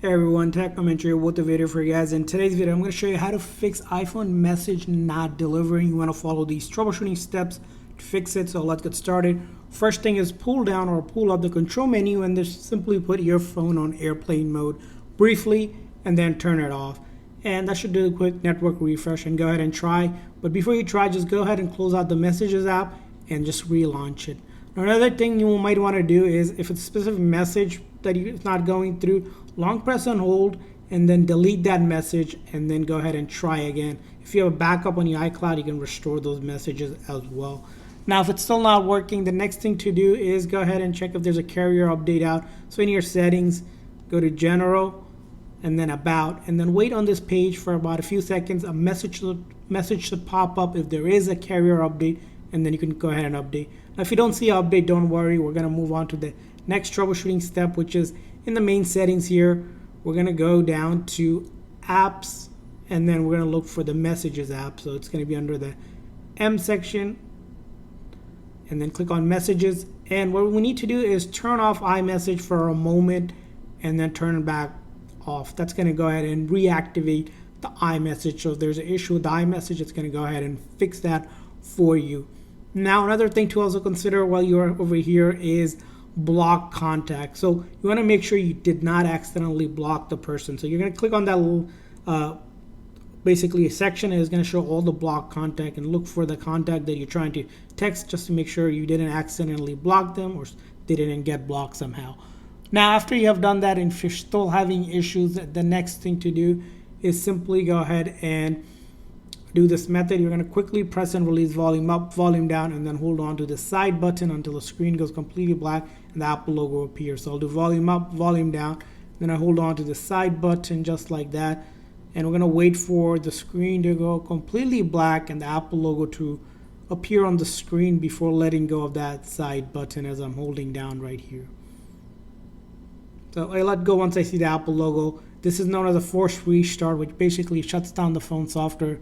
Hey everyone, Tech Commentary with the video for you guys. In today's video, I'm going to show you how to fix iPhone message not delivering. You want to follow these troubleshooting steps to fix it. So let's get started. First thing is pull down or pull up the control menu and just simply put your phone on airplane mode briefly and then turn it off. And that should do a quick network refresh and go ahead and try. But before you try, just go ahead and close out the Messages app and just relaunch it. Now, another thing you might want to do is if it's a specific message that it's not going through, long press and hold and then delete that message and then go ahead and try again. If you have a backup on your iCloud, you can restore those messages as well. Now, if it's still not working, the next thing to do is go ahead and check if there's a carrier update out. So in your settings, go to General and then About, and then wait on this page for about a few seconds. A message should pop up if there is a carrier update, and then you can go ahead and update. Now, if you don't see an update, don't worry. We're going to move on to the next troubleshooting step, which is in the main settings here. We're going to go down to Apps, and then we're going to look for the Messages app. So it's going to be under the M section, and then click on Messages. And what we need to do is turn off iMessage for a moment and then turn it back off. That's going to go ahead and reactivate the iMessage. So if there's an issue with the iMessage, it's going to go ahead and fix that for you. Now, another thing to also consider while you're over here is block contact. So you want to make sure you did not accidentally block the person. So you're going to click on that little basically a section that is going to show all the block contact, and look for the contact that you're trying to text just to make sure you didn't accidentally block them or they didn't get blocked somehow. Now, after you have done that and if you're still having issues, the next thing to do is simply go ahead and do this method. You're going to quickly press and release volume up, volume down, and then hold on to the side button until the screen goes completely black and the Apple logo appears. So I'll do volume up, volume down, then I hold on to the side button just like that. And we're going to wait for the screen to go completely black and the Apple logo to appear on the screen before letting go of that side button as I'm holding down right here. So I let go once I see the Apple logo. This is known as a forced restart, which basically shuts down the phone software,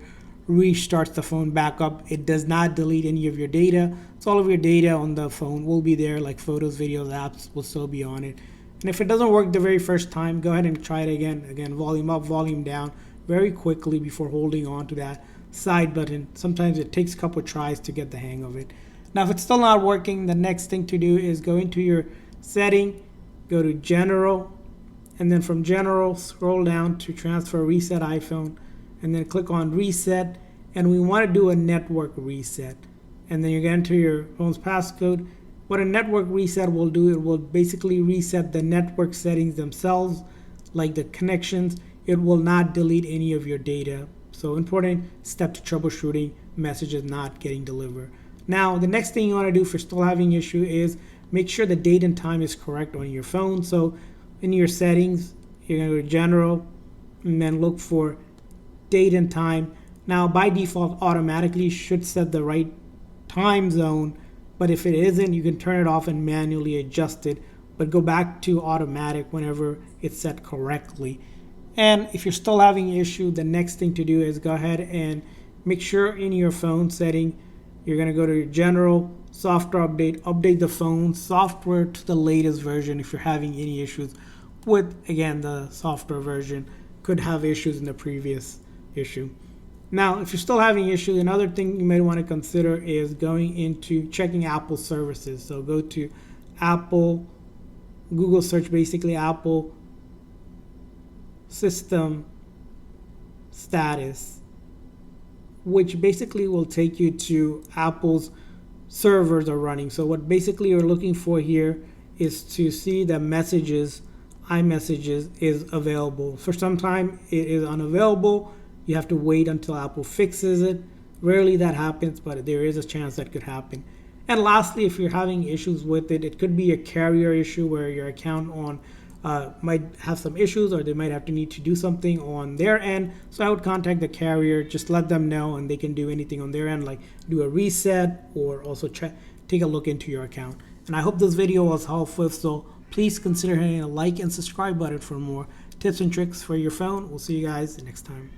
restarts the phone back up. It does not delete any of your data. So all of your data on the phone will be there, like photos, videos, apps will still be on it. And if it doesn't work the very first time, go ahead and try it again. Again, volume up, volume down very quickly before holding on to that side button. Sometimes it takes a couple tries to get the hang of it. Now, if it's still not working, the next thing to do is go into your setting, go to General, and then from General, scroll down to Transfer Reset iPhone, and then click on Reset, and we want to do a network reset. And then you get into your phone's passcode. What a network reset will do, it will basically reset the network settings themselves, like the connections. It will not delete any of your data. So important step to troubleshooting messages not getting delivered. Now, the next thing you want to do if you're still having issue is make sure the date and time is correct on your phone. So in your settings, you're going to go to General and then look for date and time. Now, by default, automatically should set the right time zone, but if it isn't, you can turn it off and manually adjust it, but go back to automatic whenever it's set correctly. And if you're still having issue, the next thing to do is go ahead and make sure in your phone setting, you're going to go to your General, Software Update, update the phone software to the latest version if you're having any issues with, again, the software version could have issues in the previous issue. Now, if you're still having issues, another thing you may want to consider is going into checking Apple services. So go to Apple, Google search basically Apple system status, which basically will take you to Apple's servers are running. So what basically you're looking for here is to see the messages, iMessages is available. For some time it is unavailable. You have to wait until Apple fixes it. Rarely that happens, but there is a chance that could happen. And lastly, if you're having issues with it, it could be a carrier issue where your account on might have some issues, or they might have to need to do something on their end. So I would contact the carrier, just let them know, and they can do anything on their end, like do a reset or also take a look into your account. And I hope this video was helpful, so please consider hitting a like and subscribe button for more tips and tricks for your phone. We'll see you guys next time.